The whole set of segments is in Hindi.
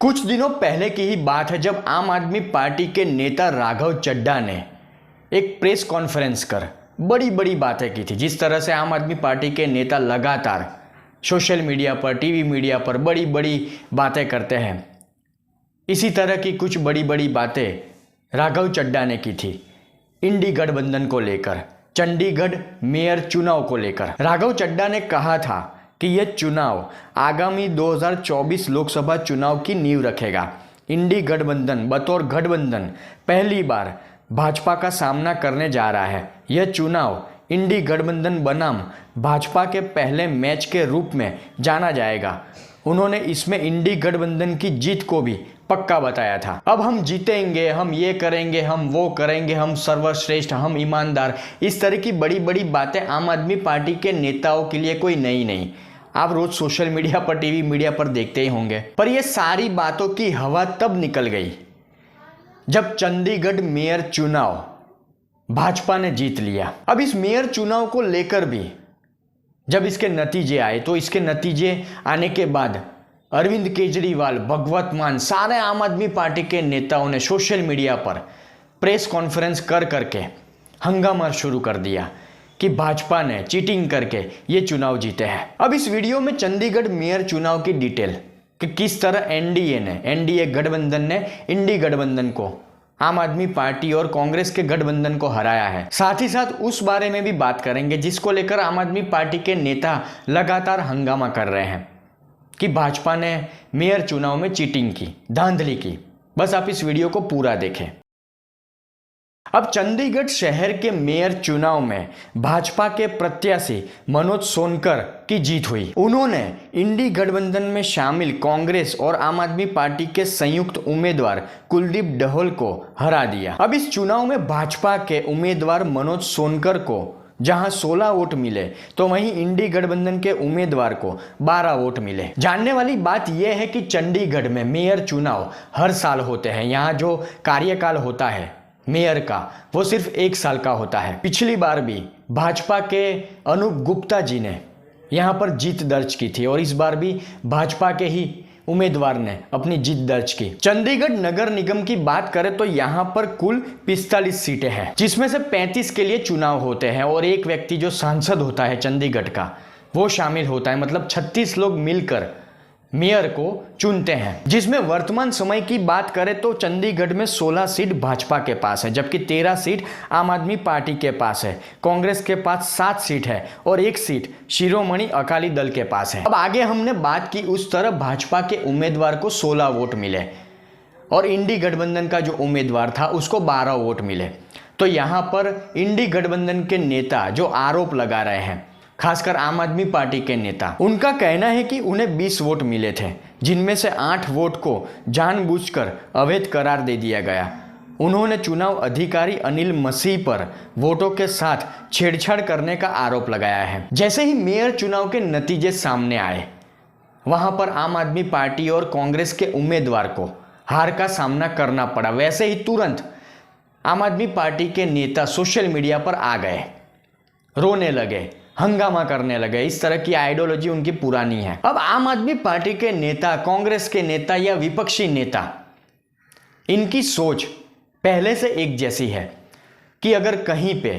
कुछ दिनों पहले की ही बात है जब आम आदमी पार्टी के नेता राघव चड्ढा ने एक प्रेस कॉन्फ्रेंस कर बड़ी बड़ी बातें की थी। जिस तरह से आम आदमी पार्टी के नेता लगातार सोशल मीडिया पर, टीवी मीडिया पर बड़ी बड़ी बातें करते हैं, इसी तरह की कुछ बड़ी बड़ी बातें राघव चड्ढा ने की थी इंडी गठबंधन को लेकर, चंडीगढ़ मेयर चुनाव को लेकर। राघव चड्ढा ने कहा था कि यह चुनाव आगामी 2024 लोकसभा चुनाव की नींव रखेगा। इंडी गठबंधन बतौर गठबंधन पहली बार भाजपा का सामना करने जा रहा है। यह चुनाव इंडी गठबंधन बनाम भाजपा के पहले मैच के रूप में जाना जाएगा। उन्होंने इसमें इंडी गठबंधन की जीत को भी पक्का बताया था। अब हम जीतेंगे, हम ये करेंगे, हम वो करेंगे, हम सर्वश्रेष्ठ, हम ईमानदार, इस तरह की बड़ी बड़ी बातें आम आदमी पार्टी के नेताओं के लिए कोई नई नहीं। आप रोज सोशल मीडिया पर, टीवी मीडिया पर देखते ही होंगे। पर ये सारी बातों की हवा तब निकल गई जब चंडीगढ़ मेयर चुनाव भाजपा ने जीत लिया। अब इस मेयर चुनाव को लेकर भी जब इसके नतीजे आए तो इसके नतीजे आने के बाद अरविंद केजरीवाल, भगवत मान, सारे आम आदमी पार्टी के नेताओं ने सोशल मीडिया पर प्रेस कॉन्फ्रेंस कर करके हंगामा शुरू कर दिया कि भाजपा ने चीटिंग करके ये चुनाव जीते हैं। अब इस वीडियो में चंडीगढ़ मेयर चुनाव की डिटेल कि किस तरह एनडीए गठबंधन ने इंडी गठबंधन को, आम आदमी पार्टी और कांग्रेस के गठबंधन को हराया है। साथ ही साथ उस बारे में भी बात करेंगे जिसको लेकर आम आदमी पार्टी के नेता लगातार हंगामा कर रहे हैं कि भाजपा ने मेयर चुनाव में चीटिंग की, धांधली की। बस आप इस वीडियो को पूरा देखें। अब चंडीगढ़ शहर के मेयर चुनाव में भाजपा के प्रत्याशी मनोज सोनकर की जीत हुई। उन्होंने इंडी गठबंधन में शामिल कांग्रेस और आम आदमी पार्टी के संयुक्त उम्मीदवार कुलदीप डहोल को हरा दिया। अब इस चुनाव में भाजपा के उम्मीदवार मनोज सोनकर को जहां 16 वोट मिले तो वहीं इंडी गठबंधन के उम्मीदवार को 12 वोट मिले। जानने वाली बात यह है कि चंडीगढ़ में मेयर चुनाव हर साल होते हैं। यहाँ जो कार्यकाल होता है मेयर का वो सिर्फ 1 साल का होता है। पिछली बार भी भाजपा के अनूप गुप्ता जी ने यहाँ पर जीत दर्ज की थी और इस बार भी भाजपा के ही उम्मीदवार ने अपनी जीत दर्ज की। चंडीगढ़ नगर निगम की बात करें तो यहाँ पर कुल 45 सीटें हैं, जिसमें से 35 के लिए चुनाव होते हैं और एक व्यक्ति जो सांसद होता है चंडीगढ़ का वो शामिल होता है। मतलब 36 लोग मिलकर मेयर को चुनते हैं। जिसमें वर्तमान समय की बात करें तो चंडीगढ़ में 16 सीट भाजपा के पास है, जबकि 13 सीट आम आदमी पार्टी के पास है। कांग्रेस के पास 7 सीट है और 1 सीट शिरोमणि अकाली दल के पास है। अब आगे हमने बात की उस तरफ भाजपा के उम्मीदवार को 16 वोट मिले और इंडी गठबंधन का जो उम्मीदवार था उसको 12 वोट मिले। तो यहाँ पर इंडी गठबंधन के नेता जो आरोप लगा रहे हैं, खासकर आम आदमी पार्टी के नेता, उनका कहना है कि उन्हें 20 वोट मिले थे, जिनमें से 8 वोट को जानबूझकर अवैध करार दे दिया गया। उन्होंने चुनाव अधिकारी अनिल मसीह पर वोटों के साथ छेड़छाड़ करने का आरोप लगाया है। जैसे ही मेयर चुनाव के नतीजे सामने आए, वहां पर आम आदमी पार्टी और कांग्रेस के उम्मीदवार को हार का सामना करना पड़ा। वैसे ही तुरंत आम आदमी पार्टी के नेता सोशल मीडिया पर आ गए, रोने लगे, हंगामा करने लगे। इस तरह की आइडियोलॉजी उनकी पुरानी है। अब आम आदमी पार्टी के नेता, कांग्रेस के नेता या विपक्षी नेता, इनकी सोच पहले से एक जैसी है कि अगर कहीं पे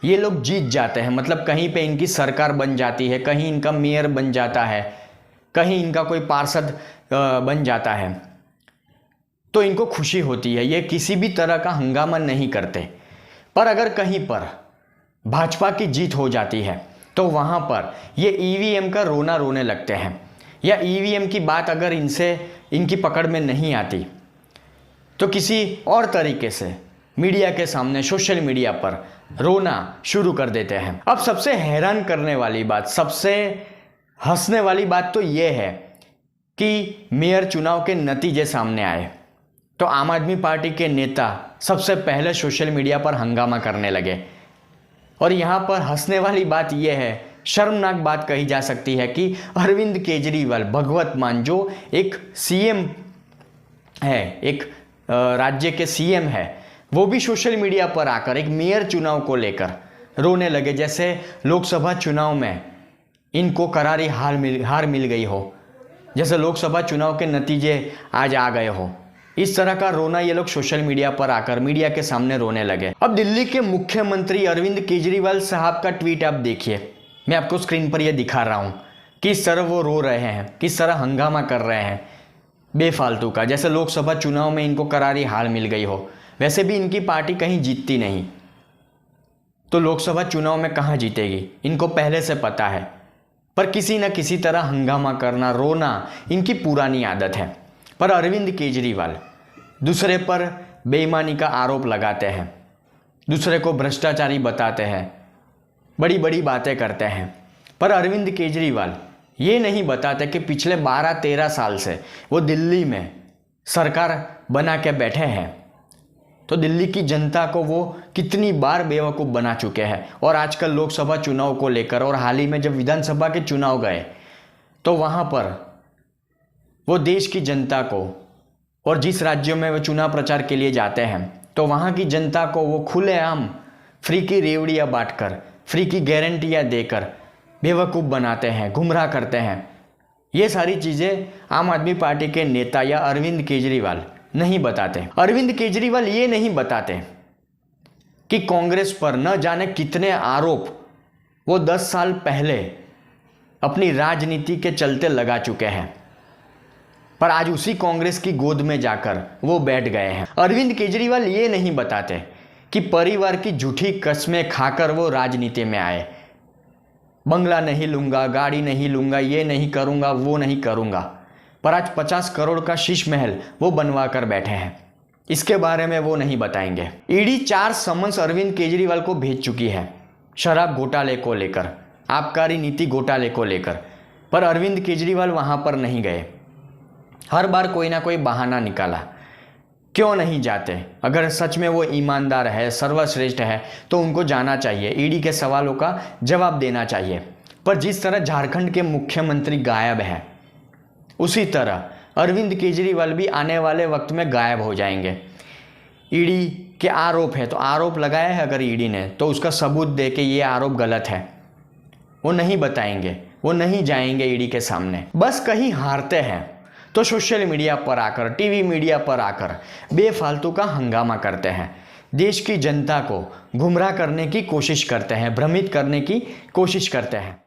ये लोग जीत जाते हैं, मतलब कहीं पे इनकी सरकार बन जाती है, कहीं इनका मेयर बन जाता है, कहीं इनका कोई पार्षद बन जाता है, तो इनको खुशी होती है। ये किसी भी तरह का हंगामा नहीं करते। पर अगर कहीं पर भाजपा की जीत हो जाती है तो वहां पर ये ईवीएम का रोना रोने लगते हैं, या ईवीएम की बात अगर इनकी पकड़ में नहीं आती तो किसी और तरीके से मीडिया के सामने, सोशल मीडिया पर रोना शुरू कर देते हैं। अब सबसे हैरान करने वाली बात, सबसे हंसने वाली बात तो ये है कि मेयर चुनाव के नतीजे सामने आए तो आम आदमी पार्टी के नेता सबसे पहले सोशल मीडिया पर हंगामा करने लगे। और यहाँ पर हंसने वाली बात यह है, शर्मनाक बात कही जा सकती है कि अरविंद केजरीवाल, भगवत मान, जो एक सीएम है, एक राज्य के सीएम है, वो भी सोशल मीडिया पर आकर एक मेयर चुनाव को लेकर रोने लगे, जैसे लोकसभा चुनाव में इनको करारी हार मिल गई हो। जैसे लोकसभा चुनाव के नतीजे आज आ गए हो। इस तरह का रोना ये लोग सोशल मीडिया पर आकर मीडिया के सामने रोने लगे। अब दिल्ली के मुख्यमंत्री अरविंद केजरीवाल साहब का ट्वीट आप देखिए, मैं आपको स्क्रीन पर यह दिखा रहा हूँ। किस तरह वो रो रहे हैं, किस तरह हंगामा कर रहे हैं बेफालतू का, जैसे लोकसभा चुनाव में इनको करारी हार मिल गई हो। वैसे भी इनकी पार्टी कहीं जीतती नहीं, तो लोकसभा चुनाव में कहाँ जीतेगी इनको पहले से पता है। पर किसी न किसी तरह हंगामा करना, रोना इनकी पुरानी आदत है। पर अरविंद केजरीवाल दूसरे पर बेईमानी का आरोप लगाते हैं, दूसरे को भ्रष्टाचारी बताते हैं, बड़ी बड़ी बातें करते हैं। पर अरविंद केजरीवाल ये नहीं बताते कि पिछले 12-13 साल से वो दिल्ली में सरकार बना के बैठे हैं, तो दिल्ली की जनता को वो कितनी बार बेवकूफ़ बना चुके हैं। और आजकल लोकसभा चुनाव को लेकर और हाल ही में जब विधानसभा के चुनाव गए तो वहाँ पर वो देश की जनता को, और जिस राज्यों में वो चुनाव प्रचार के लिए जाते हैं तो वहाँ की जनता को वो खुलेआम फ्री की रेवड़ियाँ बांटकर, फ्री की गारंटियाँ देकर बेवकूफ़ बनाते हैं, गुमराह करते हैं। ये सारी चीज़ें आम आदमी पार्टी के नेता या अरविंद केजरीवाल नहीं बताते। अरविंद केजरीवाल ये नहीं बताते कि कांग्रेस पर न जाने कितने आरोप वो 10 साल पहले अपनी राजनीति के चलते लगा चुके हैं, पर आज उसी कांग्रेस की गोद में जाकर वो बैठ गए हैं। अरविंद केजरीवाल ये नहीं बताते कि परिवार की झूठी कस्में खाकर वो राजनीति में आए। बंगला नहीं लूंगा, गाड़ी नहीं लूंगा, ये नहीं करूंगा, वो नहीं करूंगा, पर आज 50 करोड़ का शीश महल वो बनवा कर बैठे हैं। इसके बारे में वो नहीं बताएंगे। ईडी 4 समन्स अरविंद केजरीवाल को भेज चुकी है शराब घोटाले को लेकर, आबकारी नीति घोटाले को लेकर, पर अरविंद केजरीवाल वहां पर नहीं गए। हर बार कोई ना कोई बहाना निकाला, क्यों नहीं जाते। अगर सच में वो ईमानदार है, सर्वश्रेष्ठ है, तो उनको जाना चाहिए, ईडी के सवालों का जवाब देना चाहिए। पर जिस तरह झारखंड के मुख्यमंत्री गायब है, उसी तरह अरविंद केजरीवाल भी आने वाले वक्त में गायब हो जाएंगे। ईडी के आरोप है तो आरोप लगाया है अगर ईडी ने, तो उसका सबूत दे के ये आरोप गलत है, वो नहीं बताएंगे, वो नहीं जाएंगे ईडी के सामने। बस कहीं हारते हैं तो सोशल मीडिया पर आकर, टीवी मीडिया पर आकर बेफालतू का हंगामा करते हैं, देश की जनता को गुमराह करने की कोशिश करते हैं, भ्रमित करने की कोशिश करते हैं।